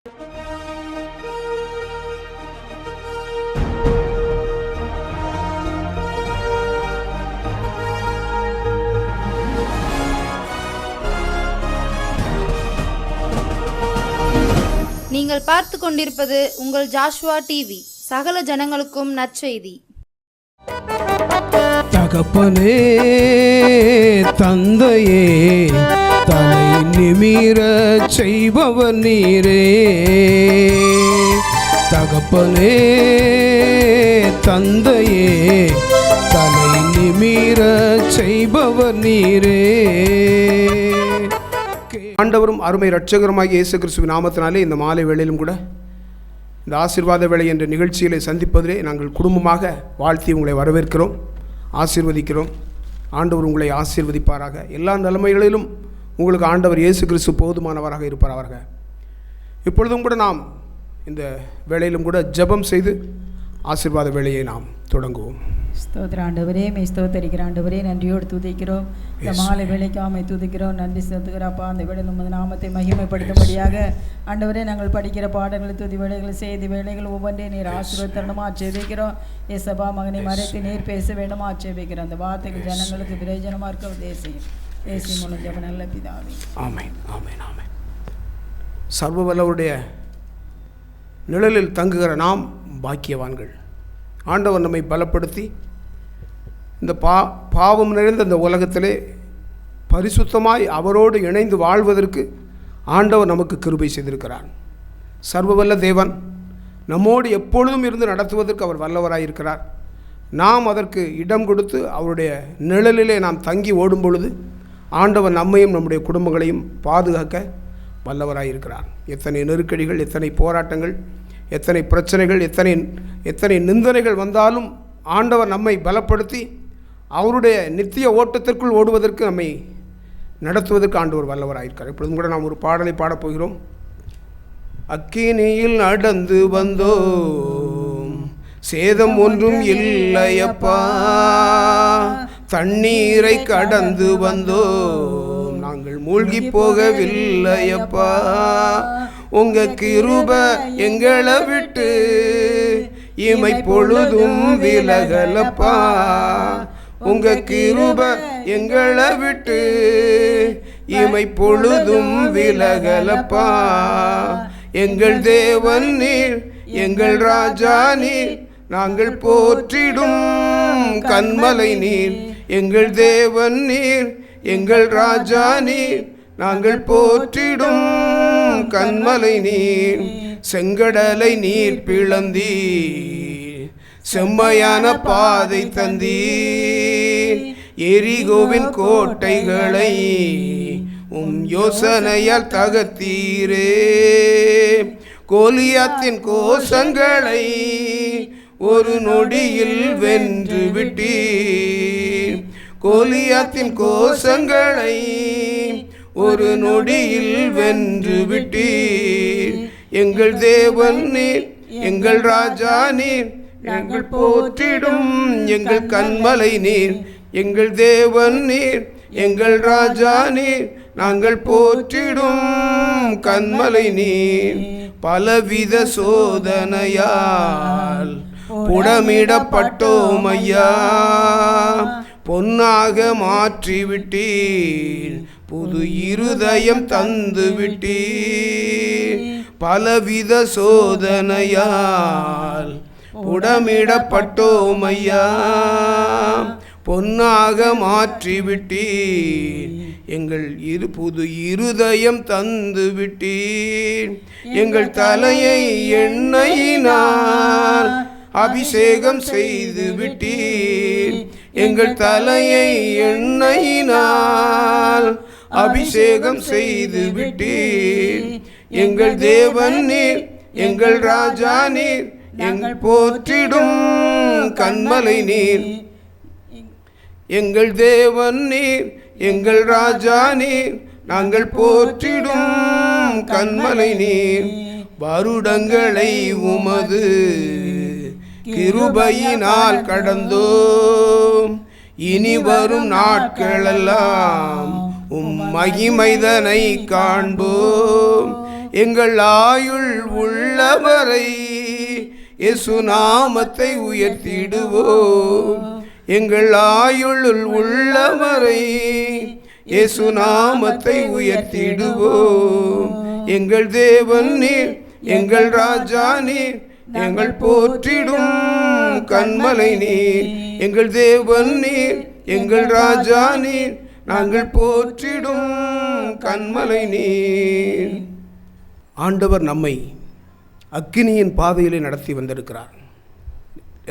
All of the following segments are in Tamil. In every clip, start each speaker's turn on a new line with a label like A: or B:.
A: நீங்கள் பார்த்து கொண்டிருப்பது உங்கள் ஜாஷ்வா டிவி. சகல ஜனங்களுக்கும் நற்செய்தி.
B: தகப்பனே, தந்தையே, தலை நிமிர செய்பவர் நீரே. தகப்பனே, தந்தையே, தலை நிமிர செய்பவர் நீரே. ஆண்டவரும் அருமை இரட்சகருமாகிய இயேசு கிறிஸ்துவின் நாமத்தினாலே இந்த மாலை வேளையிலும் கூட இந்த ஆசீர்வாத வேளை என்ற நிகழ்ச்சிகளை சந்திப்பதிலே நாங்கள் குடும்பமாக வாழ்த்தி உங்களை வரவேற்கிறோம், ஆசீர்வதிக்கிறோம். ஆண்டவர் உங்களை ஆசீர்வதிப்பாராக. எல்லா நிலைமைகளிலும் உங்களுக்கு ஆண்டவர் இயேசு கிறிஸ்து போதுமானவராக இருப்பாராக. இப்பொழுதும் கூட நாம் இந்த வேளையிலும் கூட ஜெபம் செய்து ஆசீர்வாத வேளையை நாம் தொடங்குவோம்.
C: ஸ்தோத்திர ஆண்டவரே, மெய் ஸ்தோத்தரிக்கிற ஆண்டவரே, நன்றியோடு துதிக்கிறோம். இந்த மாலை வேலைக்காமை துதிக்கிறோம், நன்றி செலுத்துகிறப்பா. அந்த வேலை நமது நாமத்தை மகிமைப்படுத்தும்படியாக ஆண்டவரே நாங்கள் படிக்கிற பாடங்கள், துதி வேலைகள், செய்தி வேலைகள் ஒவ்வொன்றையும் நீர் ஆசீர்வதித்தரணுமா ஆட்சேபிக்கிறோம். ஏசப்பா, மகனை மறைத்து நீர் பேச வேண்டுமா ஆட்சேபிக்கிறோம். அந்த வார்த்தைகள் ஜனங்களுக்கு பிரயோஜனமாக இருக்க தேசியம் தேசிய மூலம் ஜெப நல்ல பிதாவே.
B: ஆமென், ஆமென், ஆமென். சர்வ வல்லவருடைய நிழலில் தங்குகிற நாம் பாக்கியவான்கள். ஆண்டவர் நம்மை பலப்படுத்தி இந்த பாவம் நிறைந்த இந்த உலகத்திலே பரிசுத்தமாய் அவரோடு இணைந்து வாழ்வதற்கு ஆண்டவர் நமக்கு கிருபை செய்திருக்கிறார். சர்வவல்ல தேவன் நம்மோடு எப்பொழுதும் இருந்து நடத்துவதற்கு அவர் வல்லவராயிருக்கிறார். நாம் அதற்கு இடம் கொடுத்து அவருடைய நிழலிலே நாம் தங்கி ஓடும் பொழுது ஆண்டவர் நம்மையும் நம்முடைய குடும்பங்களையும் பாதுகாக்க வல்லவராயிருக்கிறார். எத்தனை நெருக்கடிகள், எத்தனை போராட்டங்கள், எத்தனை பிரச்சனைகள், எத்தனை நிந்தனைகள் வந்தாலும் ஆண்டவர் நம்மை பலப்படுத்தி அவருடைய நித்திய ஓட்டத்திற்குள் ஓடுவதற்கு நம்மை நடத்துவதற்கு ஆண்டவர் வல்லவராயிருக்கிறார். இப்பொழுதும் கூட நாம் ஒரு பாடலை பாடப்போகிறோம். அக்கினியில் நடந்து வந்தோம், சேதம் ஒன்றும் இல்லையப்பா. தண்ணீரை கடந்து வந்தோம், நாங்கள் மூழ்கி போகவில்லையப்பா. உங்க கிருப எங்களை விட்டு இமை பொழுதும் விலகலப்பா. உங்க கிருப எங்களை விட்டு இமை பொழுதும் விலகலப்பா. எங்கள் தேவன் நீர், எங்கள் ராஜா நீர், நாங்கள் போற்றிடும் கன்மலை நீர். எங்கள் தேவன் நீர், எங்கள் ராஜா நீர், நாங்கள் போற்றிடும் கன்மலை நீர். செங்கடலை நீர் பிளந்தீர், செம்மையான பாதை தந்தீர். எரிகோவின் கோட்டைகளை யோசனையால் தகர்த்தீரே. கோலியாத்தின் கோஷங்களை ஒரு நொடியில் வென்று விட்டீர். கோலியாத்தின் கோஷங்களை ஒரு நொடியில் வென்று விட்டீர். எங்கள் தேவன் நீர், எங்கள் ராஜா நீர், எங்கள் போற்றிடும் எங்கள் கன்மலை நீர். எங்கள் தேவன் நீர், எங்கள் ராஜா நீர், நாங்கள் போற்றிடும் கன்மலை நீர். பலவித சோதனையால் புடமிடப்பட்டோம் ஐயா, பொன்னாக மாற்றிவிட்டீர், புது இருதயம் தந்து விட்டீர். பலவித சோதனையால் புடமிடப்பட்டோம் ஐயா, பொன்னாக மாற்றிவிட்டீர், எங்கள் புது இருதயம் தந்து விட்டீர். எங்கள் தலையை எண்ணெயினால் அபிஷேகம் செய்து விட்டீர். எங்கள் தலையை எண்ணெயினால் அபிஷேகம் செய்து விட்டீர். எங்கள் தேவன் நீர், எங்கள் ராஜா நீர், எங்கள் போற்றிடும் கன்மலை நீர். எங்கள் தேவன் நீர், எங்கள் ராஜா நீர், நாங்கள் போற்றிடும் கன்மலை நீர். வருடங்களை உமது கிருபையினால் கடந்தோம், இனி வரும் நாட்களெல்லாம் மகிமைதனை காண்போம். எங்கள் ஆயுள் உள்ளவரை இயேசு நாமத்தை உயர்த்திடுவோம். எங்கள் ஆயுள் உள்ளவரை இயேசு நாமத்தை உயர்த்திடுவோம். எங்கள் தேவன் நீர், எங்கள் ராஜா நீர், எங்கள் போற்றிடும் கண்மலை நீர். எங்கள் தேவன் நீர், எங்கள் ராஜா நீர், நாங்கள் போற்றிடும் கண்மலை நீர். ஆண்டவர் நம்மை அக்கினியின் பாதையிலே நடத்தி வந்திருக்கிறார்.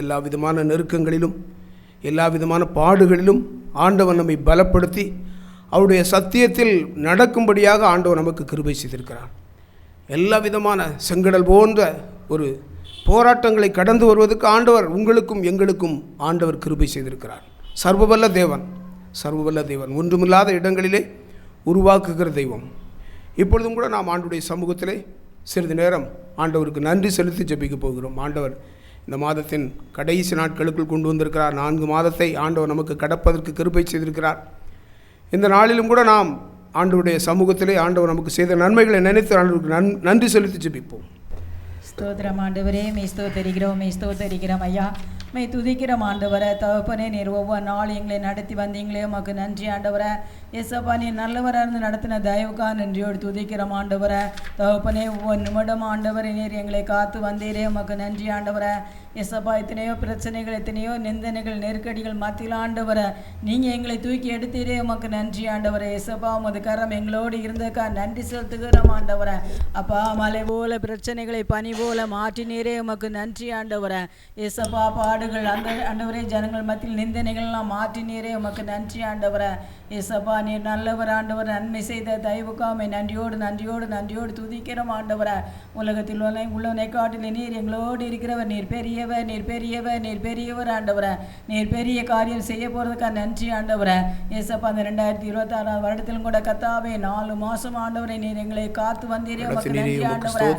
B: எல்லா விதமான நெருக்கங்களிலும் எல்லா விதமான பாடுகளிலும் ஆண்டவர் நம்மை பலப்படுத்தி அவருடைய சத்தியத்தில் நடக்கும்படியாக ஆண்டவர் நமக்கு கிருபை செய்திருக்கிறார். எல்லா விதமான செங்கடல் போன்ற ஒரு போராட்டங்களை கடந்து வருவதற்கு ஆண்டவர் உங்களுக்கும் எங்களுக்கும் ஆண்டவர் கிருபை செய்திருக்கிறார். சர்வவல்ல தேவன், சர்வவல்ல தேவன், ஒன்றுமில்லாத இடங்களிலே உருவாக்குகிற தெய்வம். இப்பொழுதும் கூட நாம் ஆண்டவருடைய சமூகத்திலே சிறிது நேரம் ஆண்டவருக்கு நன்றி செலுத்தி ஜெபிக்க போகிறோம். ஆண்டவர் இந்த மாதத்தின் கடைசி நாட்களுக்குள் கொண்டு வந்திருக்கிறார். 4 மாதத்தை ஆண்டவர் நமக்கு கடப்பதற்கு கிருபை செய்திருக்கிறார். இந்த நாளிலும் கூட நாம் ஆண்டவருடைய சமூகத்திலே ஆண்டவர் நமக்கு செய்த நன்மைகளை நினைத்து ஆண்டவருக்கு நன்றி செலுத்தி ஜெபிப்போம்.
C: ஸ்தோத்திரம் ஆண்டவரே, மெய் ஸ்தோத்தரிக்கிறோம், மெய் ஸ்தோத்தரிக்கிறோம் ஐயா. மெய் துதிக்கிறோம் ஆண்டவரை. தகப்பனே, நீர் ஒவ்வொரு நாள் எங்களை நடத்தி வந்தீங்களே, உமக்கு நன்றி ஆண்டவரை. ஏசப்பா, நீ நல்லவராக இருந்து நடத்தின தயவுக்கா நன்றியோடு துதிக்கிறோம் ஆண்டவரை. தகப்பனே, ஒவ்வொரு நிமிடம் ஆண்டவரை நீர் எங்களை காத்து வந்தீரே, உமக்கு நன்றி ஆண்டவரை. ஏசப்பா, எத்தனையோ பிரச்சனைகள், எத்தனையோ நிந்தனைகள், நெருக்கடிகள் மத்தியில் ஆண்டவரை நீங்கள் எங்களை தூக்கி எடுத்தீரே, உமக்கு நன்றி ஆண்டவரை. ஏசப்பா, உமது கரம் எங்களோடு இருந்தக்கா நன்றி செலுத்துகிறோம் ஆண்டவரை. அப்பா, மலை போல பிரச்சனைகளை பனி போல மாற்றினீரே, உமக்கு நன்றி ஆண்டவரை. ஏசப்பா, பாடுகள் அந்த ஆண்டவரே ஜனங்கள் மத்தியில் நிந்தனைகள்லாம் மாற்றினீரே, உமக்கு நன்றி ஆண்டவரை. ஏசப்பா, நீர் நல்லவர் ஆண்டவர். நன்மை செய்த தயவுக்காமை நன்றியோடு நன்றியோடு நன்றியோடு துதிக்கிறோம் ஆண்டவரை. உலகத்தில் உள்ளவனை காட்டில் நீர் எங்களோடு இருக்கிறவர். நீர் பெரியவர், நீர் பெரியவர், நீர் பெரியவர் ஆண்டவரை. நீர் பெரிய காரியம் செய்ய போகிறதுக்காக நன்றி ஆண்டவரை. ஏசப்பா, அந்த 2026 வருடத்திலும் கூட கத்தாவே 4 மாதம் ஆண்டவரை நீர் எங்களை காத்து வந்தீரே, உமக்கு நன்றி ஆண்டவரை.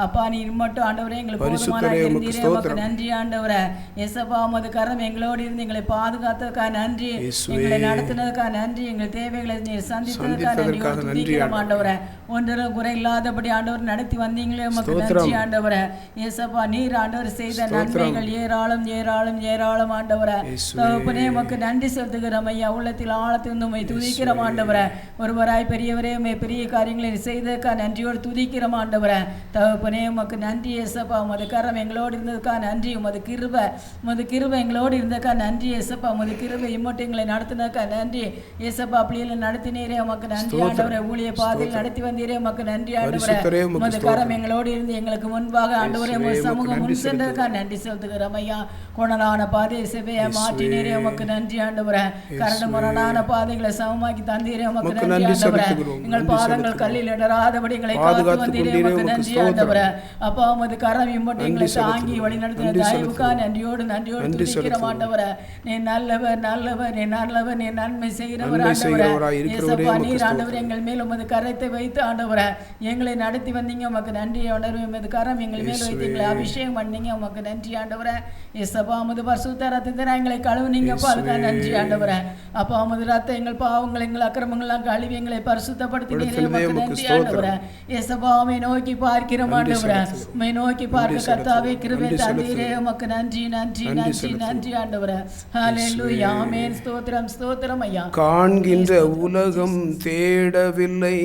C: அப்பா, நீர் மட்டும் ஆண்டவரே எங்களுக்கு போதுமான இருந்தீரே, உமக்கு நன்றி ஆண்டவரை. ஏசப்பா, உமது கரம் எங்களோடு இருந்து எங்களை பாதுகாத்ததுக்காக நன்றி, எங்களை நடத்தினதுக்காக நன்றி, எங்கள் தேவைகளை நீர் சந்தித்ததுக்காக நன்றியோடு துதிக்கிறோம் ஆண்டவரை. ஒன்றும் குறை இல்லாதபடி ஆண்டவர் நடத்தி வந்தீங்களே, உமக்கு நன்றி ஆண்டவரை. ஏசப்பா, நீர் ஆண்டவர் செய்த நன்மைகள் ஏராளம் ஏராளம் ஏராளம் ஆண்டவரை. தகப்பனே, உமக்கு நன்றி செலுத்துகிறோம் ஐயா. உள்ளத்தில் ஆழத்திலிருந்து உம்மை துதிக்கிறோம் ஆண்டவரை. ஒருவராய் பெரியவரே, உம்மை பெரிய காரியங்களை செய்ததுக்காக நன்றியோடு துதிக்கிறோம் ஆண்டவரை. தகப்பனே, உமக்கு நன்றி ஏசப்பா. உமது கரம் எங்களோடு இருந்ததுக்காக நன்றி. உமது கிருபை எங்களோடு இருந்ததுக்காக நன்றி ஏசப்பா. உமது கிருபை இம்மட்டும் எங்களை நடத்தினதுக்காக நன்றி ஏசப்பா. பிள்ளைகளை நடத்தினீரே, உமக்கு நன்றி ஆண்டவரை. ஊழிய பாதையில் நடத்தி வந்தீரே, உமக்கு நன்றி ஆண்டவரை. உமது கரம் எங்களோடு இருந்து எங்களுக்கு முன்பாக ஆண்டவரே உமது சமூகம் முன் சென்றதுக்காக நன்றி செலுத்துகிறோம் ஐயா. கோணலான பாதையை செவ்வையை மாற்றினீரே, உமக்கு நன்றி ஆண்டவரை. கரடு முரணான பாதைகளை சமமாக்கி தந்தீரே, உமக்கு நன்றி ஆண்டவரை. எங்கள் பாதங்கள் கல்லில் இடராதபடி எங்களை காத்து வந்தீரே, உமக்கு நன்றி ஆண்டவரை. அப்பா, உமது கரம் இம்மட்டும் எங்களை தாங்கி வழி நடத்தின தயவுக்கா நன்றியோடு நன்றியோடு துதிக்கிறோம் ஆண்டவரை. நீ நல்லவர் நல்லவர், நீ நல்லவர், நீ நன்மை செய்கிறவர் ஆண்டவரை. ஏசப்பா, நீர் ஆண்டவர் எங்கள் மேல் உமது கரத்தை வைத்து ஆண்டவரை எங்களை நடத்தி வந்தீங்க, உமக்கு நன்றி ஆண்டவரே. உமது கரம் எங்கள் மேல் வைத்து எங்களை அபிஷேகம் பண்ணீங்க, உமக்கு நன்றி ஆண்டவரை. ஏசப்பா, உமது பரிசுத்த ரத்தத்தினால் எங்களை கழுவுனீங்கப்பா, அதுக்காக நன்றி ஆண்டவரை. அப்பா, உமது ரத்தம் எங்கள் பாவங்கள் எங்கள் அக்கிரமங்கள்லாம் கழுவி எங்களை பரிசுத்தப்படுத்தினீரே, உமக்கு நன்றி ஆண்டவரை. ஏசப்பா, உம்மை நோக்கி பார்க்கிறோம் ஆண்டவரை. உம்மை நோக்கி பார்க்க கர்த்தாவே கிருபை தந்தீரே, உமக்கு நன்றி நன்றி நன்றி நன்றி ஆண்டவரை. ஹல்லேலூயா, ஆமென். ஸ்தோத்திரம் ஸ்தோத்திரம் ஐயா.
B: காண்கின்ற உலகம் தேடவில்லை,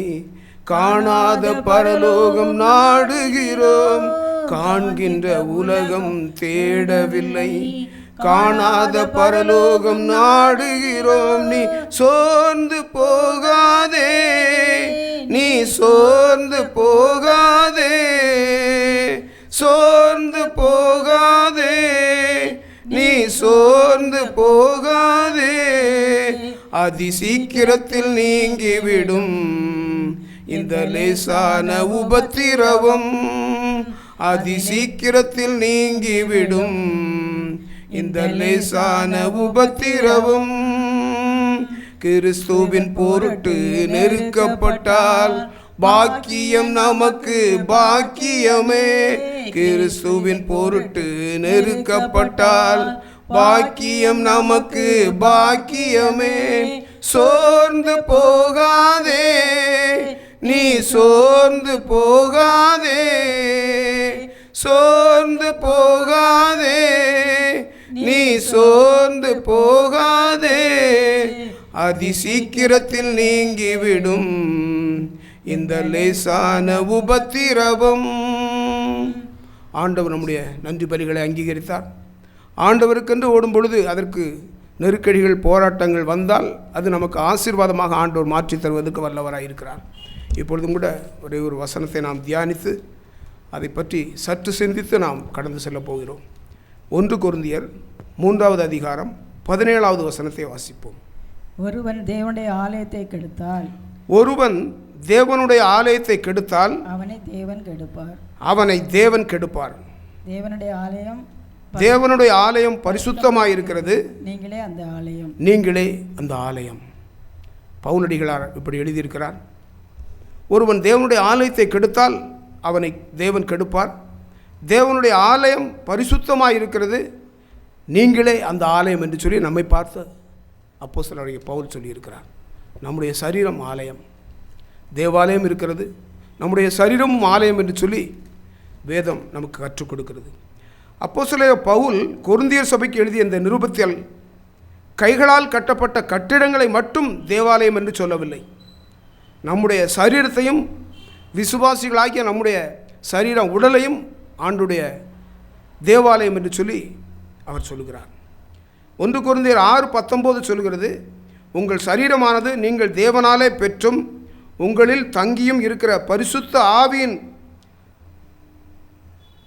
B: காணாத பரலோகம் நாடுகிறோம். காண்கின்ற உலகம் தேடவில்லை, காணாத பரலோகம் நாடுகிறோம். நீ சோர்ந்து போகாதே, நீ சோர்ந்து போகாதே, சோர்ந்து போகாதே, நீ சோர்ந்து போகாதே. அதி சீக்கிரத்தில் நீங்கிவிடும் இந்த லேசான உபத்திரவம், அதி சீக்கிரத்தில் நீங்கிவிடும் இந்த லேசான உபத்திரவம். கிறிஸ்துவின் பொருட்டு நெருக்கப்பட்டால் பாக்கியம் நமக்கு பாக்கியமே. கிறிஸ்துவின் பொருட்டு நெருக்கப்பட்டால் பாக்கியம் நமக்கு பாக்கியமே. சோர்ந்து போகாதே, நீ சோர்ந்து போகாதே, சோர்ந்து போகாதே, நீ சோர்ந்து போகாதே, அதி சீக்கிரத்தில் நீங்கிவிடும் இந்த லேசான உபத்திரவம். ஆண்டவர் நம்முடைய நன்றி பலிகளை அங்கீகரித்தார். ஆண்டவருக்கென்று ஓடும் பொழுது அதற்கு நெருக்கடிகள், போராட்டங்கள் வந்தால் அது நமக்கு ஆசீர்வாதமாக ஆண்டவர் மாற்றி தருவதற்கு வல்லவராக இருக்கிறார். இப்பொழுதும் கூட ஒரே ஒரு வசனத்தை நாம் தியானித்து அதை பற்றி சற்று சிந்தித்து நாம் கடந்து செல்ல போகிறோம். 1 கொரிந்தியர் 3வது அதிகாரம் 17வது வசனத்தை வாசிப்போம்.
C: ஒருவன் தேவனுடைய ஆலயத்தை கெடுத்தால்,
B: ஒருவன் தேவனுடைய ஆலயத்தை கெடுத்தால்
C: அவனை தேவன் கெடுப்பார்.
B: அவனை தேவன் கெடுப்பார். தேவனுடைய ஆலயம் பரிசுத்தமாயிருக்கிறது,
C: நீங்களே அந்த ஆலயம்.
B: நீங்களே அந்த ஆலயம். பவுலடிகளார் இப்படி எழுதியிருக்கிறார். ஒருவன் தேவனுடைய ஆலயத்தை கெடுத்தால் அவனை தேவன் கெடுப்பார். தேவனுடைய ஆலயம் பரிசுத்தமாயிருக்கிறது, நீங்களே அந்த ஆலயம் என்று சொல்லி நம்மை பார்த்து அப்போஸ்தலனாகிய பவுல் சொல்லியிருக்கிறார். நம்முடைய சரீரம் ஆலயம், தேவாலயம் இருக்கிறது, நம்முடைய சரீரமும் ஆலயம் என்று சொல்லி வேதம் நமக்கு கற்றுக் கொடுக்கிறது. அப்போஸ்தலனாகிய பவுல் கொரிந்தியர் சபைக்கு எழுதிய இந்த நிருபத்தில் கைகளால் கட்டப்பட்ட கட்டிடங்களை மட்டும் தேவாலயம் என்று சொல்லவில்லை. நம்முடைய சரீரத்தையும், விசுவாசிகளாகிய நம்முடைய சரீரம் உடலையும் ஆண்டுடைய தேவாலயம் என்று சொல்லி அவர் சொல்லுகிறார். 1 கொரிந்தியர் 6:19 சொல்கிறது, உங்கள் சரீரமானது நீங்கள் தேவனாலே பெற்றும் உங்களில் தங்கியும் இருக்கிற பரிசுத்த ஆவியின்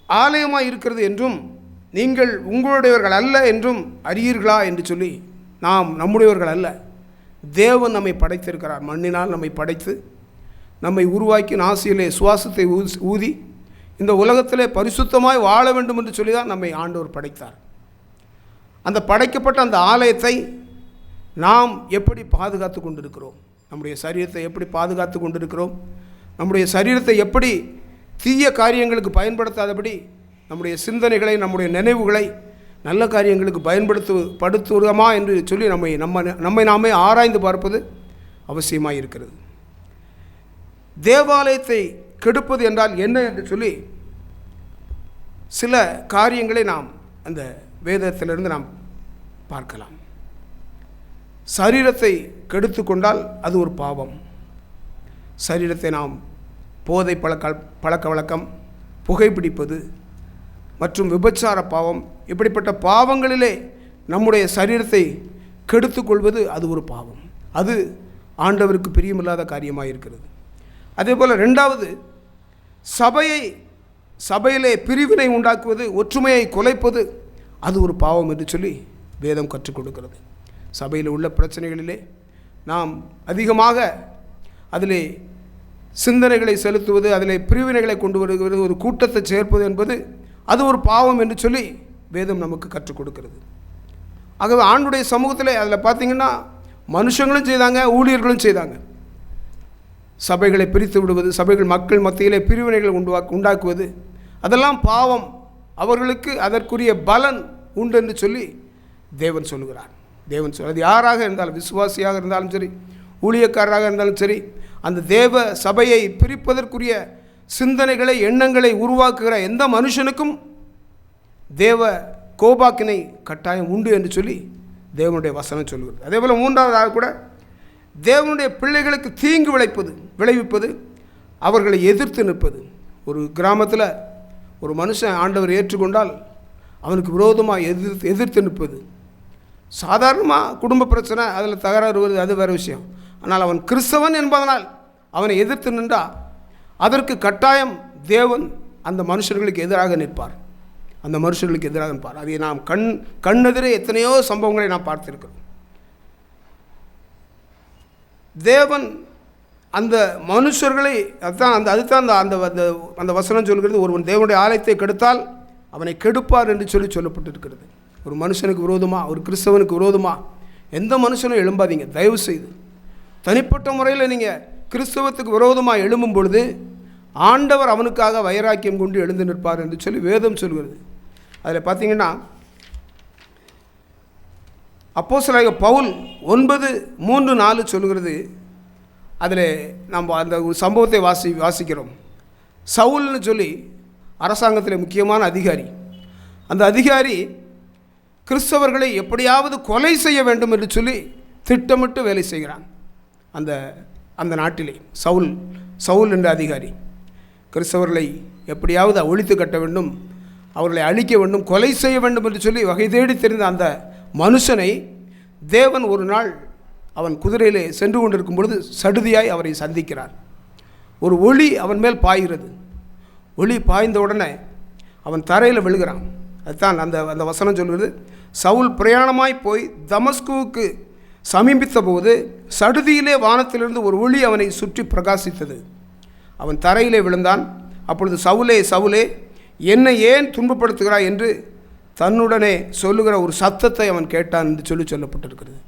B: ஆலயமாக இருக்கிறது என்றும் நீங்கள் உங்களுடையவர்கள் அல்ல என்றும் அறியீர்களா என்று சொல்லி, நாம் நம்முடையவர்கள் அல்ல, தேவன் நம்மை படைத்திருக்கிறார். மண்ணினால் நம்மை படைத்து நம்மை உருவாக்கி நாசியிலே சுவாசத்தை ஊதி இந்த உலகத்திலே பரிசுத்தமாய் வாழ வேண்டும் என்று சொல்லி தான் நம்மை ஆண்டவர் படைத்தார். அந்த படைக்கப்பட்ட அந்த ஆலயத்தை நாம் எப்படி பாதுகாத்து கொண்டிருக்கிறோம்? நம்முடைய சரீரத்தை எப்படி பாதுகாத்து கொண்டிருக்கிறோம்? நம்முடைய சரீரத்தை எப்படி தீய காரியங்களுக்கு பயன்படுத்தாதபடி நம்முடைய சிந்தனைகளை, நம்முடைய நினைவுகளை நல்ல காரியங்களுக்கு படுத்துகிறோமா என்று சொல்லி நம்மை நாமே ஆராய்ந்து பார்ப்பது அவசியமாக இருக்கிறது. தேவாலயத்தை கெடுப்பது என்றால் என்ன என்று சொல்லி சில காரியங்களை நாம் அந்த வேதத்திலிருந்து நாம் பார்க்கலாம். சரீரத்தை கெடுத்து கொண்டால் அது ஒரு பாவம். சரீரத்தை நாம் போதை பழக்க வழக்கம், புகைப்பிடிப்பது மற்றும் விபச்சார பாவம், இப்படிப்பட்ட பாவங்களிலே நம்முடைய சரீரத்தை கெடுத்து கொள்வது அது ஒரு பாவம். அது ஆண்டவருக்கு பிரியமில்லாத காரியமாக இருக்கிறது. அதே போல் 2வது, சபையிலே பிரிவினை உண்டாக்குவது, ஒற்றுமையை குலைப்பது, அது ஒரு பாவம் என்று சொல்லி வேதம் கற்றுக் கொடுக்கிறது. சபையில் உள்ள பிரச்சனைகளிலே நாம் அதிகமாக அதிலே சிந்தனைகளை செலுத்துவது, அதிலே பிரிவினைகளை கொண்டு வருகிறது, ஒரு கூட்டத்தை சேர்ப்பது என்பது அது ஒரு பாவம் என்று சொல்லி வேதம் நமக்கு கற்றுக் கொடுக்கிறது. ஆகவே ஆண்டுடைய சமூகத்தில் அதில் பார்த்திங்கன்னா மனுஷங்களும் செய்தாங்க, ஊழியர்களும் செய்தாங்க. சபைகளை பிரித்து விடுவது, சபைகள் மக்கள் மத்தியிலே பிரிவினைகளை உண்டாக்குவது, அதெல்லாம் பாவம். அவர்களுக்கு அதற்குரிய பலன் உண்டு என்று சொல்லி தேவன் சொல்லுகிறார். அது யாராக இருந்தாலும், விசுவாசியாக இருந்தாலும் சரி, ஊழியக்காரராக இருந்தாலும் சரி, அந்த தேவ சபையை பிரிப்பதற்குரிய சிந்தனைகளை, எண்ணங்களை உருவாக்குகிற எந்த மனுஷனுக்கும் தேவ கோபாக்கினை கட்டாயம் உண்டு என்று சொல்லி தேவனுடைய வசனம் சொல்லுகிறது. அதே போல் 3வதாக கூட தேவனுடைய பிள்ளைகளுக்கு தீங்கு விளைவிப்பது, அவர்களை எதிர்த்து நிற்பது. ஒரு கிராமத்தில் ஒரு மனுஷன் ஆண்டவர் ஏற்றுக்கொண்டால் அவனுக்கு விரோதமாக எதிர்த்து நிற்பது. சாதாரணமாக குடும்ப பிரச்சனை, அதில் தகராறு வருது, அது வேறு விஷயம். ஆனால் அவன் கிறிஸ்தவன் என்பதனால் அவனை எதிர்த்து நின்றால் அதற்கு கட்டாயம் தேவன் அந்த மனுஷர்களுக்கு எதிராக நிற்பார். அதை நாம் கண்ணெதிரே எத்தனையோ சம்பவங்களை நாம் பார்த்திருக்கிறோம். தேவன் அந்த மனுஷர்களை அதுதான் அந்த வசனம் சொல்கிறது, ஒருவன் தேவனுடைய ஆலயத்தை கெடுத்தால் அவனை கெடுப்பார் என்று சொல்லப்பட்டிருக்கிறது. ஒரு மனுஷனுக்கு விரோதமாக, ஒரு கிறிஸ்தவனுக்கு விரோதமாக எந்த மனுஷனும் எழும்பாதீங்க. தயவு செய்து தனிப்பட்ட முறையில் நீங்கள் கிறிஸ்தவத்துக்கு விரோதமாக எழும்பும் பொழுது ஆண்டவர் அவனுக்காக வைராக்கியம் கொண்டு எழுந்து நிற்பார் என்று சொல்லி வேதம் சொல்கிறது. அதில் பார்த்தீங்கன்னா அப்போஸ்தலனாகிய பவுல் 9:3-4 சொல்கிறது, அதில் நம்ம அந்த ஒரு சம்பவத்தை வாசிக்கிறோம். சவுல்னு சொல்லி அரசாங்கத்தில் முக்கியமான அதிகாரி. அந்த அதிகாரி கிறிஸ்தவர்களை எப்படியாவது கொலை செய்ய வேண்டும் என்று சொல்லி திட்டமிட்டு வேலை செய்கிறான். அந்த நாட்டிலே சவுல் என்ற அதிகாரி கிறிஸ்தவர்களை எப்படியாவது ஒழித்து கட்ட வேண்டும், அவர்களை அழிக்க வேண்டும், கொலை செய்ய வேண்டும் என்று சொல்லி வகை தேடி தெரிந்த அந்த மனுஷனை தேவன் ஒரு நாள் அவன் குதிரையிலே சென்று கொண்டிருக்கும் பொழுது சடுதியாய் அவரை சந்திக்கிறார். ஒரு ஒளி அவன் மேல் பாய்கிறது. ஒளி பாய்ந்த உடனே அவன் தரையில் விழுகிறான். அதுதான் அந்த வசனம் சொல்கிறது, சவுல் பிரயாணமாய் போய் தமஸ்குவுக்கு சமீபித்த போது சடுதியிலே வானத்திலிருந்து ஒரு ஒளி அவனை சுற்றி பிரகாசித்தது. அவன் தரையிலே விழுந்தான். அப்பொழுது சவுலே சவுலே என்னை ஏன் துன்பப்படுத்துகிறாய் என்று தன்னுடனே சொல்லுகிற ஒரு சத்தத்தை அவன் கேட்டான் என்று சொல்லப்பட்டிருக்கிறது.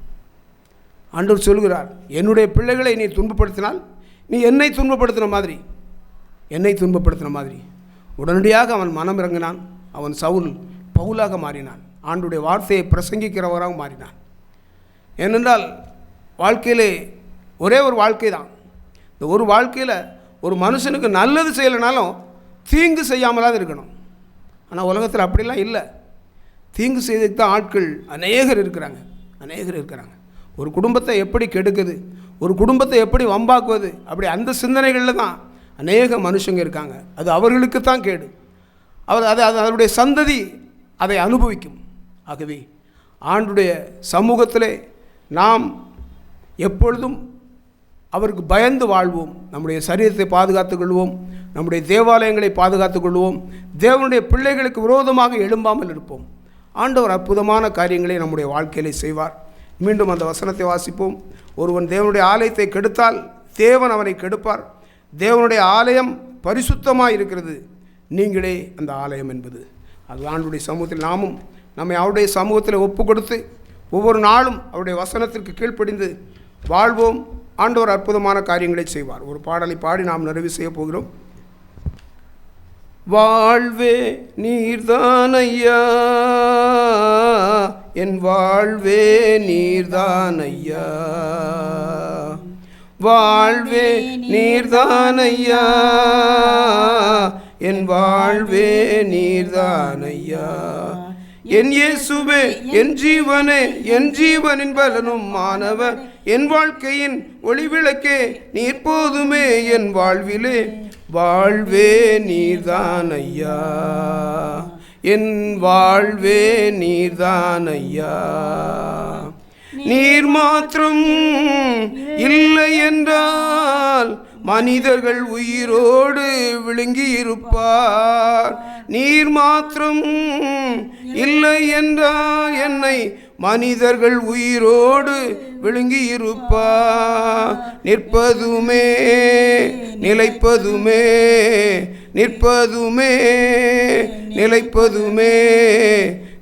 B: ஆண்டவர் சொல்கிறார், என்னுடைய பிள்ளைகளை நீ துன்பப்படுத்தினால் நீ என்னை துன்பப்படுத்தின மாதிரி. உடனடியாக அவன் மனம் இறங்கினான். அவன் சவுல் பவுலாக மாறினான். ஆண்டுடைய வார்த்தையை பிரசங்கிக்கிறவராக மாறினான். ஏனென்றால் வாழ்க்கையிலே ஒரே ஒரு வாழ்க்கை தான். இந்த ஒரு வாழ்க்கையில் ஒரு மனுஷனுக்கு நல்லது செய்யலைனாலும் தீங்கு செய்யாமலாக இருக்கணும். ஆனால் உலகத்தில் அப்படிலாம் இல்லை. தீங்கு செய்துக்கு தான் ஆட்கள் அநேகர் இருக்கிறாங்க. ஒரு குடும்பத்தை எப்படி கெடுக்குது, ஒரு குடும்பத்தை எப்படி வம்பாக்குவது, அப்படி அந்த சிந்தனைகளில் தான் அநேக மனுஷங்க இருக்காங்க. அது அவர்களுக்கு தான் கேடு. அதனுடைய சந்ததி அதை அனுபவிக்கும். ஆகவே ஆண்டுடைய சமூகத்திலே நாம் எப்பொழுதும் அவருக்கு பயந்து வாழ்வோம். நம்முடைய சரீரத்தை பாதுகாத்துக் கொள்வோம், நம்முடைய தேவாலயங்களை பாதுகாத்துக் கொள்வோம், தேவனுடைய பிள்ளைகளுக்கு விரோதமாக எழும்பாமல் இருப்போம். ஆண்டவர் அற்புதமான காரியங்களை நம்முடைய வாழ்க்கையிலே செய்வார். மீண்டும் அந்த வசனத்தை வாசிப்போம். ஒருவன் தேவனுடைய ஆலயத்தை கெடுத்தால் தேவன் அவனை கெடுப்பார். தேவனுடைய ஆலயம் பரிசுத்தமாக இருக்கிறது, நீங்களே அந்த ஆலயம் என்பது. அது ஆண்டுடைய சமூகத்தில் நாமும் நம்மை அவருடைய சமூகத்தில் ஒப்பு கொடுத்து ஒவ்வொரு நாளும் அவருடைய வசனத்திற்கு கீழ்ப்படிந்து வாழ்வோம். ஆண்டவர் அற்புதமான காரியங்களை செய்வார். ஒரு பாடலை பாடி நாம் நிறைவு செய்ய போகிறோம். வாழ்வே நீர்தானையா, என் வாழ்வே நீர்தானையா, வாழ்வே நீர்தானையா, என் வாழ்வே நீர்தானையா, என் இயேசுவே என் ஜீவனே, என் ஜீவனின் பலனும் மாணவர், என் வாழ்க்கையின் ஒளிவிளக்கே நீர் போதுமே என் வாழ்விலே, வாழ்வே நீர்தானையா, என் வாழ்வே நீர்தானையா, நீர் மாத்திரம் இல்லை என்றால் மனிதர்கள் உயிரோடு விழுங்கி இருப்பார், நீர் மாத்திரம் இல்லை என்றால் என்னை மனிதர்கள் உயிரோடு விழுங்கி இருப்பார், நிற்பதுமே நிலைப்பதுமே, நிற்பதுமே நிலைப்பதுமே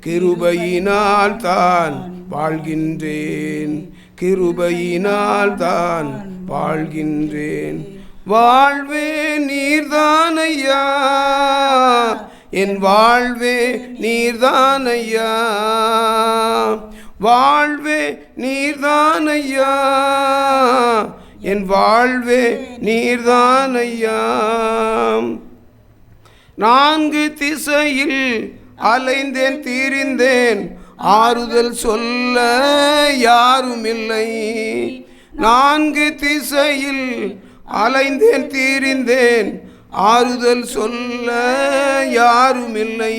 B: கிருபையினால் தான் வாழ்கின்றேன், கிருபையினால் தான் வாழ்கின்றேன், வாழ்வே நீர்தானையா, என் வாழ்வே நீர்தானையா, வாழ்வே நீர்தானையா, என் வாழ்வே நீர்தானையா, நான்கு திசையில் அலைந்தேன் திரிந்தேன், ஆறுதல் சொல்ல யாரும் இல்லை, நான்கு திசையில் அலைந்தேன் திரிந்தேன், ஆறுதல் சொல்ல யாரும் இல்லை,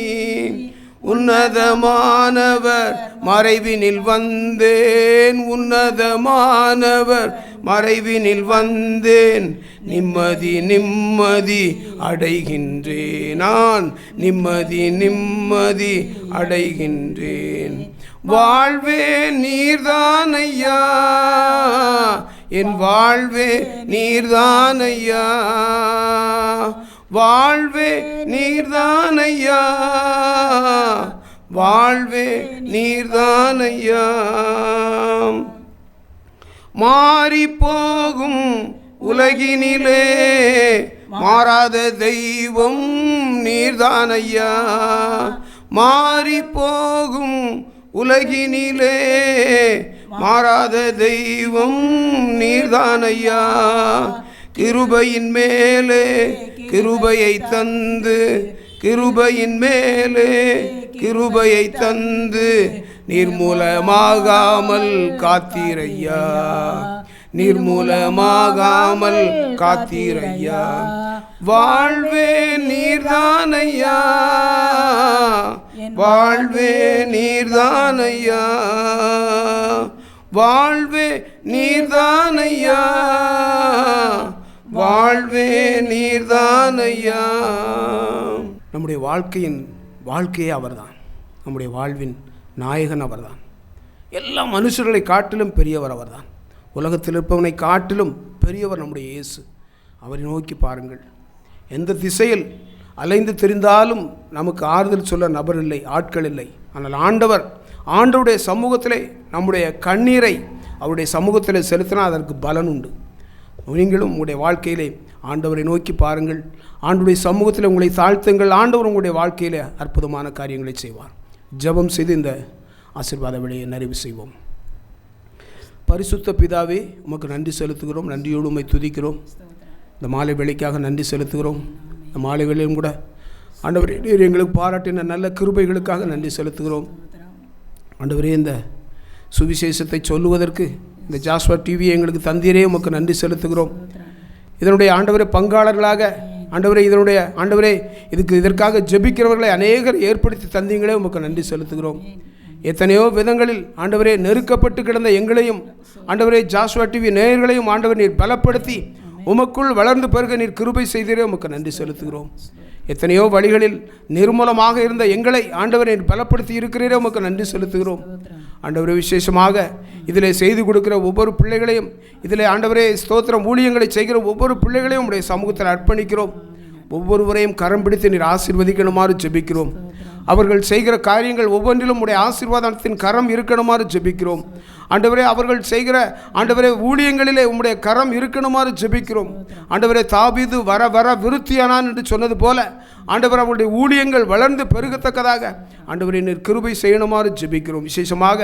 B: உன்னதமானவர் மறைவினில் வந்தேன், உன்னதமானவர் மறைவினில் வந்தேன், நிம்மதி நிம்மதி அடைகின்றேன், நான் நிம்மதி நிம்மதி அடைகின்றேன், வாழ்வே நீர்தானையா, என் வாழ்வே நீர்தானையா, வாழ்வே நீர்தானையா, வாழ்வே நீர்தானையா, மாறி போகும் உலகினிலே மாறாத தெய்வம் நீர்தானையா, மாறி போகும் உலகினிலே மாறாத தெய்வம் நீர்தானையா. கிருபையின் மேலே கிருபையை தந்து, கிருபையின் மேலே கிருபையை தந்து நிர்மூலமாகாமல் காத்தீரையா, நிர்மூலமாகாமல் காத்தீரையா. வாழ்வே நீர்தானையா, வாழ்வே நீர்தானையா, வாழ்வே நீர்தானையா, வாழ்வே நீர்தானையா. நம்முடைய வாழ்க்கையே அவர்தான். நம்முடைய வாழ்வின் நாயகன் அவர்தான். எல்லா மனுஷர்களை காட்டிலும் பெரியவர் அவர்தான். உலகத்தில் இருப்பவனை காட்டிலும் பெரியவர் நம்முடைய இயேசு. அவரை நோக்கி பாருங்கள். எந்த திசையில் அலைந்து திரிந்தாலும் நமக்கு ஆறுதல் சொல்ல நபர் இல்லை, ஆட்கள் இல்லை. ஆனால் ஆண்டவருடைய சமூகத்திலே நம்முடைய கண்ணீரை அவருடைய சமூகத்திலே செலுத்தினால் அதற்கு பலன் உண்டு. நீங்களும் உங்களுடைய வாழ்க்கையிலே ஆண்டவரை நோக்கி பாருங்கள். ஆண்டவருடைய சமூகத்தில் உங்களை தாழ்த்துங்கள். ஆண்டவர் உங்களுடைய வாழ்க்கையில் அற்புதமான காரியங்களை செய்வார். ஜெபம் செய்து இந்த ஆசீர்வாத விடையை நிறைவு செய்வோம். பரிசுத்த பிதாவே, உமக்கு நன்றி செலுத்துகிறோம். நன்றியோடு உம்மை துதிக்கிறோம். இந்த மாலை வேளைக்காக நன்றி செலுத்துகிறோம். இந்த மாலை வேளையும் கூட ஆண்டவரே, நீர் எங்களுக்கு பாராட்டின நல்ல கிருபைகளுக்காக நன்றி செலுத்துகிறோம். ஆண்டவரே, இந்த சுவிசேஷத்தை சொல்லுவதற்கு இந்த ஜாஸ்வா டிவியை எங்களுக்கு தந்தீரே, உமக்கு நன்றி செலுத்துகிறோம். இதனுடைய ஆண்டவரே பங்காளர்களாக ஆண்டவரே இதற்காக ஜெபிக்கிறவர்களை அநேகர் ஏற்படுத்தி தந்தீங்களே, உமக்கு நன்றி செலுத்துகிறோம். எத்தனையோ விதங்களில் ஆண்டவரே நெருக்கப்பட்டு கிடந்த எங்களையும் ஆண்டவரே ஜாஸ்வா டிவி நேயர்களையும் ஆண்டவர் நீர் பலப்படுத்தி உமக்குள் வளர்ந்து பெருக நீர் கிருபை செய்தீரே, உமக்கு நன்றி செலுத்துகிறோம். எத்தனையோ வழிகளில் நிர்மூலமாக இருந்த எங்களை ஆண்டவரை பலப்படுத்தி இருக்கிறீரே, உமக்கு நன்றி செலுத்துகிறோம். ஆண்டவரே, விசேஷமாக இதில் செய்து கொடுக்கிற ஒவ்வொரு பிள்ளைகளையும், இதில் ஆண்டவரே ஸ்தோத்திரம் ஊழியங்களை செய்கிற ஒவ்வொரு பிள்ளைகளையும் உடைய சமூகத்தில் அர்ப்பணிக்கிறோம். ஒவ்வொருவரையும் கரம் பிடித்து நீர் ஆசீர்வதிக்கணுமாறு ஜெபிக்கிறோம். அவர்கள் செய்கிற காரியங்கள் ஒவ்வொன்றிலும் உடைய ஆசீர்வாதத்தின் கரம் இருக்கணுமாறு ஜெபிக்கிறோம். ஆண்டவரே, அவர்கள் செய்கிற ஆண்டவரே ஊழியங்களிலே உம்முடைய கரம் இருக்கணுமாறு ஜெபிக்கிறோம். ஆண்டவரே, தாவீது வர வர விருத்தியானான் என்று சொன்னது போல ஆண்டவர் அவருடைய ஊழியங்கள் வளர்ந்து பெருகத்தக்கதாக ஆண்டவரே நீர் கிருபை செய்யணுமாறு ஜெபிக்கிறோம். விசேஷமாக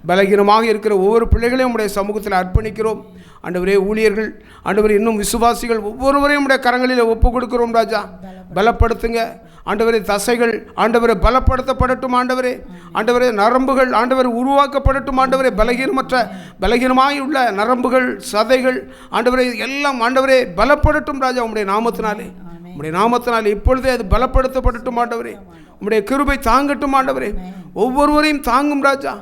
B: பலகீனமாக இருக்கிற ஒவ்வொரு பிள்ளைகளையும் உடைய சமூகத்தில் அர்ப்பணிக்கிறோம். ஆண்டவரே, ஊழியர்கள் ஆண்டவரே இன்னும் விசுவாசிகள் ஒவ்வொருவரையும் உடைய கரங்களில் ஒப்பு கொடுக்கிறோம். ராஜா, பலப்படுத்துங்க ஆண்டவரே. தசைகள் ஆண்டவரை பலப்படுத்தப்படட்டும். ஆண்டவரே நரம்புகள் ஆண்டவரை உருவாக்கப்படட்டும். ஆண்டவரே, பலகீனமாய் உள்ள நரம்புகள், சதைகள் ஆண்டவரே எல்லாம் ஆண்டவரே பலப்படட்டும். ராஜா, உம்முடைய நாமத்தினாலே இப்பொழுதே அது பலப்படுத்தப்படட்டும். ஆண்டவரே, உம்முடைய கிருபை தாங்கட்டும். ஆண்டவரே, ஒவ்வொருவரையும் தாங்கும். ராஜா,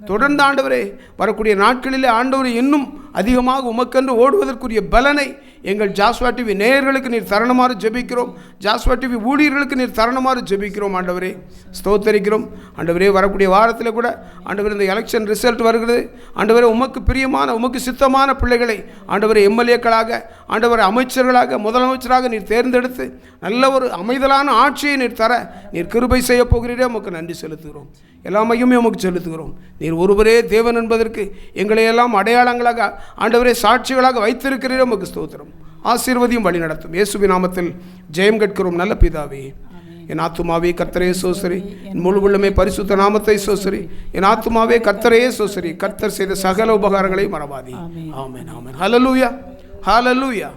B: தொடர்ந்து ஆண்டவரே வரக்கூடிய நாட்களிலே ஆண்டவரை இன்னும் அதிகமாக உமக்கென்று ஓடுவதற்குரிய பலனை எங்கள் ஜாஸ்வா டிவி நேயர்களுக்கு நீர் தருணமாறு ஜெபிக்கிறோம். ஜாஸ்வா டிவி ஊழியர்களுக்கு நீர் தருணமாறு ஜெபிக்கிறோம். ஆண்டவரே, ஸ்தோத்தரிக்கிறோம். ஆண்டவரே, வரக்கூடிய வாரத்தில் கூட ஆண்டவரே இந்த எலெக்ஷன் ரிசல்ட் வருகிறது. ஆண்டவரே, உமக்கு பிரியமான உமக்கு சித்தமான பிள்ளைகளை ஆண்டவரே எம்எல்ஏக்களாக ஆண்டவரை அமைச்சர்களாக முதலமைச்சராக நீர் தேர்ந்தெடுத்து நல்ல ஒரு அமைதலான ஆட்சியை நீர் தர நீர் கிருபை செய்ய போகிறீரே, உமக்கு நன்றி செலுத்துகிறோம். எல்லா மையுமே உமக்கு செலுத்துகிறோம். நீர் ஒருவரே தேவன் என்பதற்கு எங்களை எல்லாம் அடையாளங்களாக ஆண்டவரே சாட்சிகளாக வைத்திருக்கிறீரே, உமக்கு ஸ்தோத்திரம். ஆசீர்வதியும் வழி நடத்தும். இயேசுவின் நாமத்தில் ஜெயம் கேட்கிறோம் நல்ல பிதாவே. என் ஆத்துமாவே கர்த்தரையே சோசரி, என் முழு உள்ளமே பரிசுத்த நாமத்தை சோசரி. என் ஆத்துமாவே கர்த்தரையே சோசரி, கர்த்தர் செய்த சகல உபகாரங்களை மறவாதி. ஆமென், ஆமென். ஹல்லேலூயா, ஹல்லேலூயா.